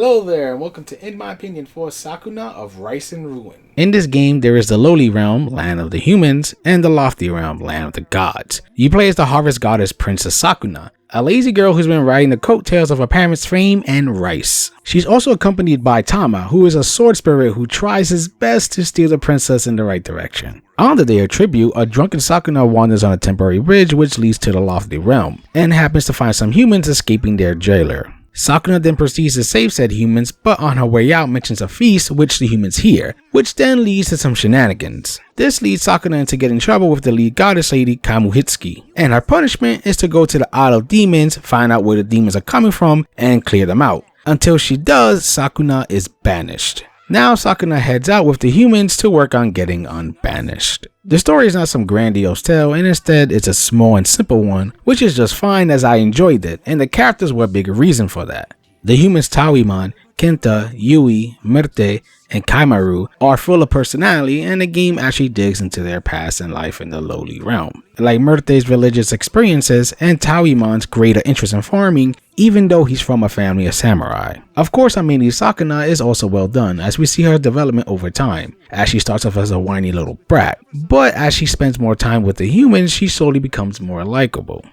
Hello there, and welcome to In My Opinion for Sakuna of Rice and Ruin. In this game, there is the lowly realm, land of the humans, and the lofty realm, land of the gods. You play as the harvest goddess Princess Sakuna, a lazy girl who's been riding the coattails of her parents' fame and rice. She's also accompanied by Tama, who is a sword spirit who tries his best to steer the princess in the right direction. On the day of tribute, a drunken Sakuna wanders on a temporary bridge which leads to the lofty realm, and happens to find some humans escaping their jailer. Sakuna then proceeds to save said humans, but on her way out mentions a feast which the humans hear, which then leads to some shenanigans. This leads Sakuna into getting in trouble with the lead goddess lady Kamuhitsuki, and her punishment is to go to the Isle of Demons, find out where the demons are coming from, and clear them out. Until she does, Sakuna is banished. Now Sakuna heads out with the humans to work on getting unbanished. The story is not some grandiose tale, and instead it's a small and simple one, which is just fine as I enjoyed it, and the characters were a big reason for that. The humans Tawimon, Kenta, Yui, Myrte, and Kaimaru are full of personality, and the game actually digs into their past and life in the lowly realm. Like Myrte's religious experiences and Tawimon's greater interest in farming, even though he's from a family of samurai. Of course, our main Sakuna is also well done, as we see her development over time, as she starts off as a whiny little brat, but as she spends more time with the humans, she slowly becomes more likable.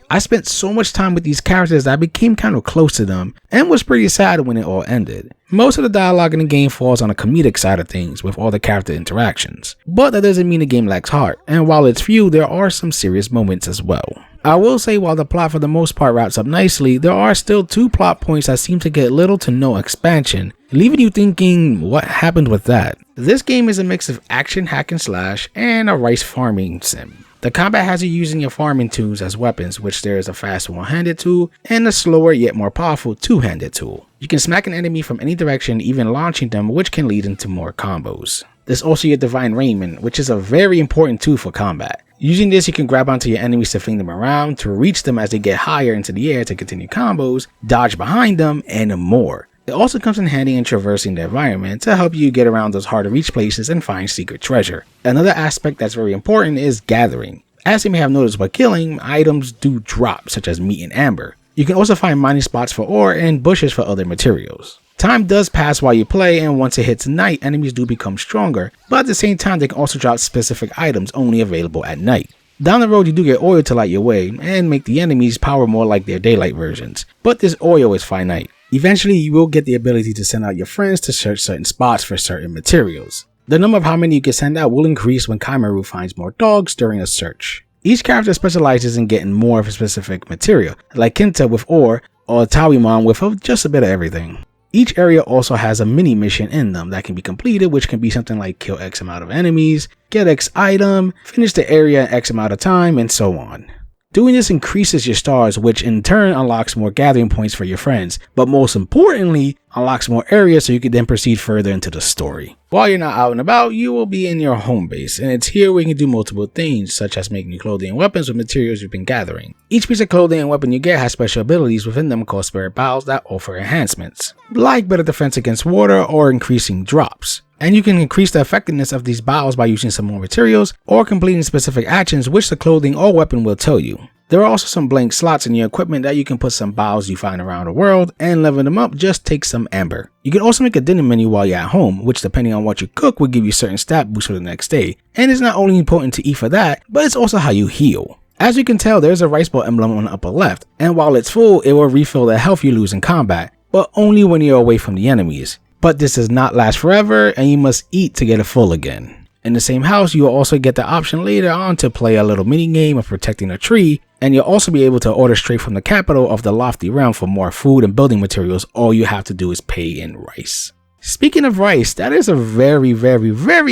I spent so much time with these characters that I became kind of close to them, and was pretty sad when it all ended. Most of the dialogue in the game falls on the comedic side of things with all the character interactions, but that doesn't mean the game lacks heart, and while it's few, there are some serious moments as well. I will say while the plot for the most part wraps up nicely, there are still two plot points that seem to get little to no expansion, leaving you thinking, what happened with that? This game is a mix of action hack and slash and a rice farming sim. The combat has you using your farming tools as weapons, which there is a fast one-handed tool and a slower yet more powerful two-handed tool. You can smack an enemy from any direction, even launching them, which can lead into more combos. There's also your divine raiment, which is a very important tool for combat. Using this, you can grab onto your enemies to fling them around, to reach them as they get higher into the air to continue combos, dodge behind them, and more. It also comes in handy in traversing the environment to help you get around those hard to reach places and find secret treasure. Another aspect that's very important is gathering. As you may have noticed while killing, items do drop, such as meat and amber. You can also find mining spots for ore and bushes for other materials. Time does pass while you play, and once it hits night, enemies do become stronger, but at the same time they can also drop specific items only available at night. Down the road you do get oil to light your way, and make the enemies power more like their daylight versions, but this oil is finite. Eventually you will get the ability to send out your friends to search certain spots for certain materials. The number of how many you can send out will increase when Kaimaru finds more dogs during a search. Each character specializes in getting more of a specific material, like Kenta with ore, or Tawimon with just a bit of everything. Each area also has a mini mission in them that can be completed, which can be something like kill X amount of enemies, get X item, finish the area in X amount of time, and so on. Doing this increases your stars, which in turn unlocks more gathering points for your friends, but most importantly, unlocks more areas so you can then proceed further into the story. While you're not out and about, you will be in your home base, and it's here where you can do multiple things, such as making clothing and weapons with materials you've been gathering. Each piece of clothing and weapon you get has special abilities within them called spirit bows that offer enhancements, like better defense against water or increasing drops. And you can increase the effectiveness of these bows by using some more materials or completing specific actions which the clothing or weapon will tell you. There are also some blank slots in your equipment that you can put some bows you find around the world, and leveling them up just takes some amber. You can also make a dinner menu while you're at home, which depending on what you cook will give you certain stat boosts for the next day. And it's not only important to eat for that, but it's also how you heal. As you can tell, there's a rice bowl emblem on the upper left, and while it's full, it will refill the health you lose in combat, but only when you're away from the enemies. But this does not last forever, and you must eat to get it full again. In the same house, you will also get the option later on to play a little mini game of protecting a tree, and you'll also be able to order straight from the capital of the lofty realm for more food and building materials. All you have to do is pay in rice. Speaking of rice, that is a very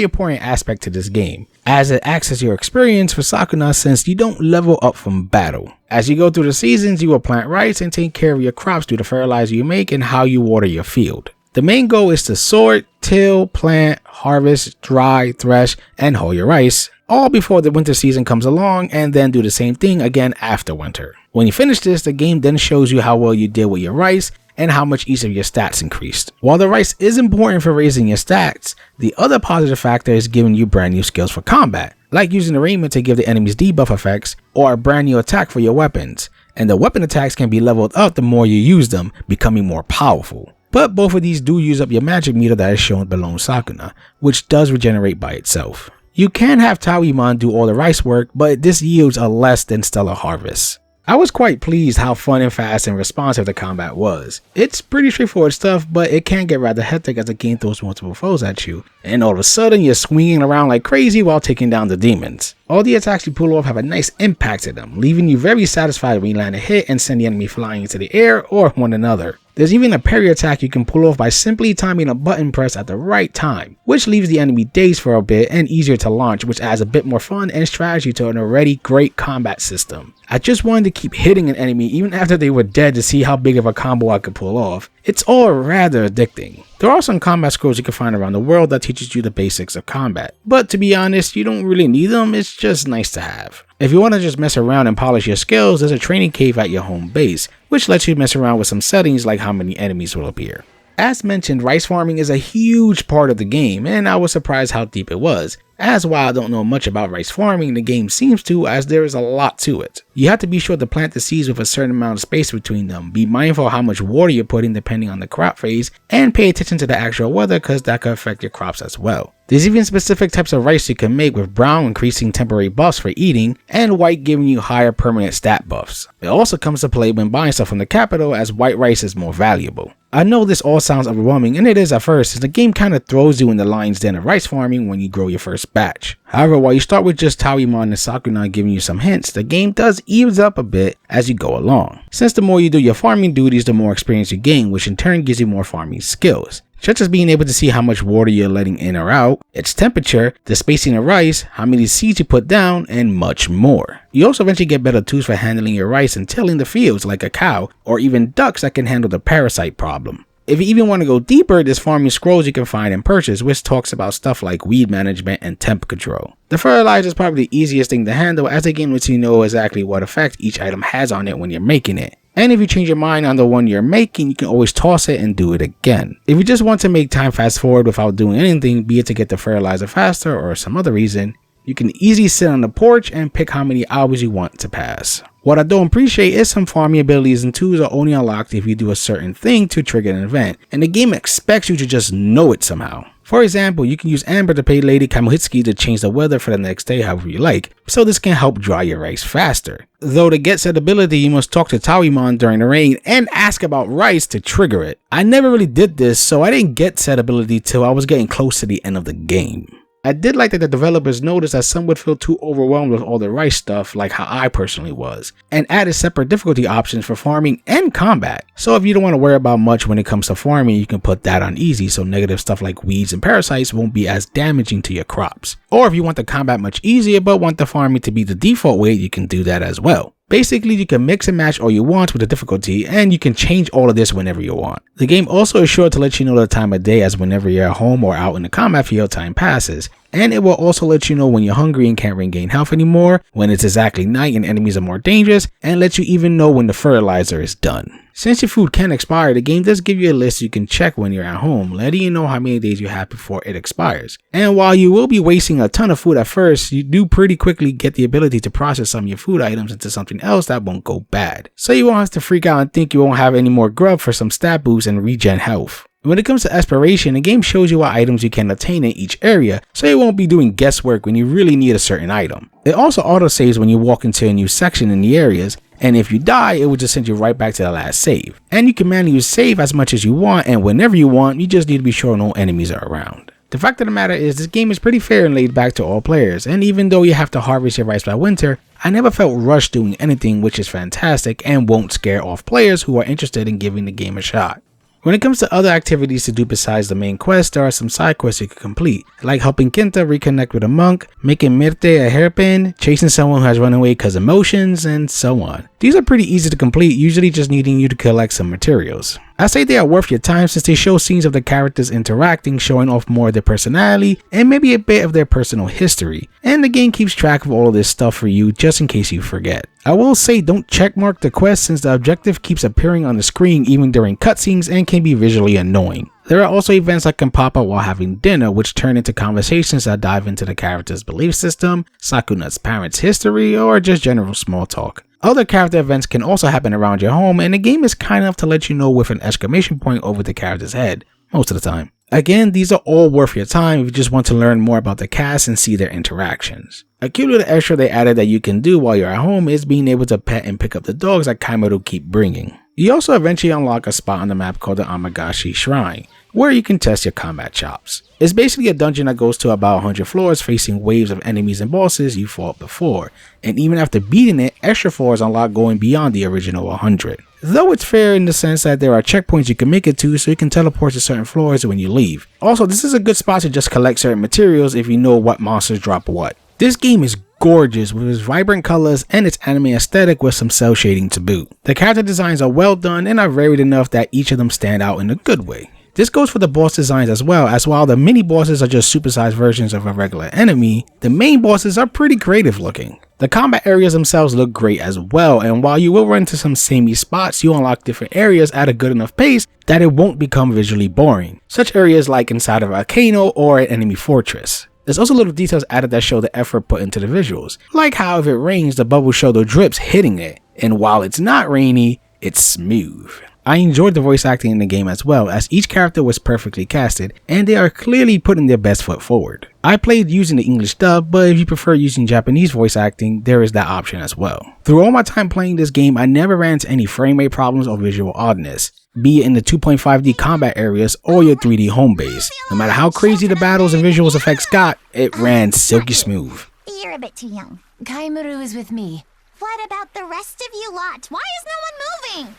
important aspect to this game, as it acts as your experience for Sakuna since you don't level up from battle. As you go through the seasons, you will plant rice and take care of your crops through the fertilizer you make and how you water your field. The main goal is to sort, till, plant, harvest, dry, thresh, and hoe your rice, all before the winter season comes along, and then do the same thing again after winter. When you finish this, the game then shows you how well you did with your rice and how much each of your stats increased. While the rice is important for raising your stats, the other positive factor is giving you brand new skills for combat, like using the raiment to give the enemies debuff effects, or a brand new attack for your weapons. And the weapon attacks can be leveled up the more you use them, becoming more powerful. but both of these do use up your magic meter that is shown below Sakuna, which does regenerate by itself. You can have Tawimon do all the rice work, but this yields a less than stellar harvest. I was quite pleased how fun and fast and responsive the combat was. It's pretty straightforward stuff, but it can get rather hectic as the game throws multiple foes at you, and all of a sudden you're swinging around like crazy while taking down the demons. All the attacks you pull off have a nice impact to them, leaving you very satisfied when you land a hit and send the enemy flying into the air or one another. There's even a parry attack you can pull off by simply timing a button press at the right time, which leaves the enemy dazed for a bit and easier to launch, which adds a bit more fun and strategy to an already great combat system. I just wanted to keep hitting an enemy even after they were dead to see how big of a combo I could pull off. It's all rather addicting. There are some combat scrolls you can find around the world that teaches you the basics of combat, but to be honest, you don't really need them, it's just nice to have. If you want to just mess around and polish your skills, there's a training cave at your home base, which lets you mess around with some settings like how many enemies will appear. As mentioned, rice farming is a huge part of the game, and I was surprised how deep it was. As while I don't know much about rice farming, the game seems to, as there is a lot to it. You have to be sure to plant the seeds with a certain amount of space between them, be mindful of how much water you're putting depending on the crop phase, and pay attention to the actual weather because that could affect your crops as well. There's even specific types of rice you can make, with brown increasing temporary buffs for eating, and white giving you higher permanent stat buffs. It also comes to play when buying stuff from the capital, as white rice is more valuable. I know this all sounds overwhelming, and it is at first, as the game kinda throws you in the lion's den of rice farming when you grow your first batch. However, while you start with just Tawimon and Sakuna giving you some hints, the game does ease up a bit as you go along. Since the more you do your farming duties, the more experience you gain, which in turn gives you more farming skills, such as being able to see how much water you're letting in or out, its temperature, the spacing of rice, how many seeds you put down, and much more. You also eventually get better tools for handling your rice and tilling the fields, like a cow, or even ducks that can handle the parasite problem. If you even want to go deeper, there's farming scrolls you can find and purchase, which talks about stuff like weed management and temp control. The fertilizer is probably the easiest thing to handle, as the game lets you know exactly what effect each item has on it when you're making it. And if you change your mind on the one you're making, you can always toss it and do it again. If you just want to make time fast forward without doing anything, be it to get the fertilizer faster or some other reason, you can easily sit on the porch and pick how many hours you want to pass. What I don't appreciate is some farming abilities and tools are only unlocked if you do a certain thing to trigger an event, and the game expects you to just know it somehow. For example, you can use Amber to pay Lady Kamuhitsuki to change the weather for the next day however you like, so this can help dry your rice faster. Though to get said ability, you must talk to Tawimon during the rain and ask about rice to trigger it. I never really did this, so I didn't get said ability till I was getting close to the end of the game. I did like that the developers noticed that some would feel too overwhelmed with all the rice stuff, like how I personally was, and added separate difficulty options for farming and combat. So if you don't want to worry about much when it comes to farming, you can put that on easy, so negative stuff like weeds and parasites won't be as damaging to your crops. Or if you want the combat much easier but want the farming to be the default way, you can do that as well. Basically, you can mix and match all you want with the difficulty, and you can change all of this whenever you want. The game also is sure to let you know the time of day, as whenever you're at home or out in the combat field, time passes. And it will also let you know when you're hungry and can't regain health anymore, when it's exactly night and enemies are more dangerous, and lets you even know when the fertilizer is done. Since your food can expire, the game does give you a list you can check when you're at home, letting you know how many days you have before it expires. And while you will be wasting a ton of food at first, you do pretty quickly get the ability to process some of your food items into something else that won't go bad. So you won't have to freak out and think you won't have any more grub for some stat boosts and regen health. When it comes to expiration, the game shows you what items you can attain in each area, so you won't be doing guesswork when you really need a certain item. It also autosaves when you walk into a new section in the areas, and if you die, it will just send you right back to the last save. And you can manually save as much as you want and whenever you want, you just need to be sure no enemies are around. The fact of the matter is, this game is pretty fair and laid back to all players, and even though you have to harvest your rice by winter, I never felt rushed doing anything, which is fantastic and won't scare off players who are interested in giving the game a shot. When it comes to other activities to do besides the main quest, there are some side quests you can complete, like helping Kenta reconnect with a monk, making Mirte a hairpin, chasing someone who has run away because of emotions, and so on. These are pretty easy to complete, usually just needing you to collect some materials. I say they are worth your time since they show scenes of the characters interacting, showing off more of their personality and maybe a bit of their personal history, and the game keeps track of all of this stuff for you just in case you forget. I will say don't checkmark the quest since the objective keeps appearing on the screen even during cutscenes and can be visually annoying. There are also events that can pop up while having dinner, which turn into conversations that dive into the character's belief system, Sakuna's parents' history, or just general small talk. Other character events can also happen around your home, and the game is kind enough to let you know with an exclamation point over the character's head, most of the time. Again, these are all worth your time if you just want to learn more about the cast and see their interactions. A cute little extra they added that you can do while you're at home is being able to pet and pick up the dogs that Kaimaru keep bringing. You also eventually unlock a spot on the map called the Amagashi Shrine, where you can test your combat chops. It's basically a dungeon that goes to about 100 floors facing waves of enemies and bosses you fought before, and even after beating it, extra floors unlock going beyond the original 100. Though it's fair in the sense that there are checkpoints you can make it to so you can teleport to certain floors when you leave. Also, this is a good spot to just collect certain materials if you know what monsters drop what. This game is gorgeous with its vibrant colors and its anime aesthetic with some cel shading to boot. The character designs are well done and are varied enough that each of them stand out in a good way. This goes for the boss designs as well, as while the mini bosses are just supersized versions of a regular enemy, the main bosses are pretty creative looking. The combat areas themselves look great as well, and while you will run into some samey spots, you unlock different areas at a good enough pace that it won't become visually boring. Such areas like inside of a volcano or an enemy fortress. There's also little details added that show the effort put into the visuals, like how if it rains the bubbles show the drips hitting it, and while it's not rainy, it's smooth. I enjoyed the voice acting in the game as well, as each character was perfectly casted and they are clearly putting their best foot forward. I played using the English dub, but if you prefer using Japanese voice acting, there is that option as well. Through all my time playing this game, I never ran into any frame rate problems or visual oddness, be it in the 2.5D combat areas or your 3D home base. No matter how crazy the battles and visuals effects got, it ran silky smooth. You're a bit too young. Kaimaru is with me. What about the rest of you lot? Why is no one moving?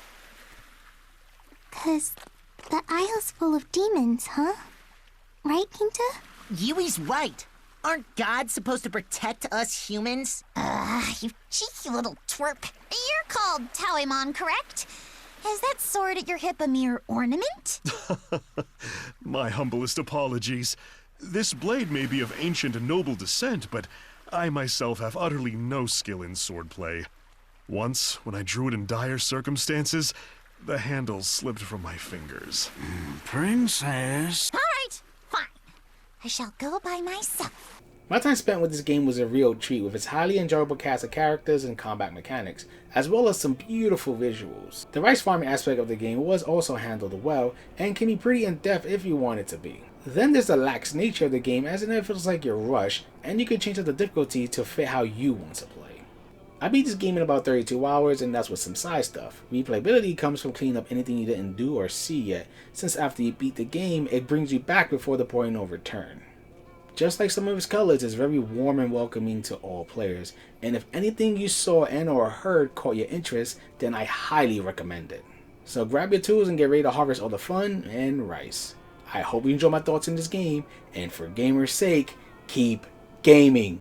'Cause the isle's full of demons, huh? Right, Pinta? Yui's right. Aren't gods supposed to protect us humans? You cheeky little twerp. You're called Tauemon, correct? Is that sword at your hip a mere ornament? My humblest apologies. This blade may be of ancient and noble descent, but I myself have utterly no skill in swordplay. Once, when I drew it in dire circumstances, the handle slipped from my fingers. Princess. All right, fine. I shall go by myself. My time spent with this game was a real treat with its highly enjoyable cast of characters and combat mechanics, as well as some beautiful visuals. The rice farming aspect of the game was also handled well, and can be pretty in-depth if you want it to be. Then there's the lax nature of the game, as it never feels like you're rushed, and you can change up the difficulty to fit how you want to play. I beat this game in about 32 hours, and that's with some side stuff. Replayability comes from cleaning up anything you didn't do or see yet, since after you beat the game, it brings you back before the point of return. Just like some of its colors, it's very warm and welcoming to all players, and if anything you saw and or heard caught your interest, then I highly recommend it. So grab your tools and get ready to harvest all the fun and rice. I hope you enjoy my thoughts in this game, and for gamers' sake, keep gaming.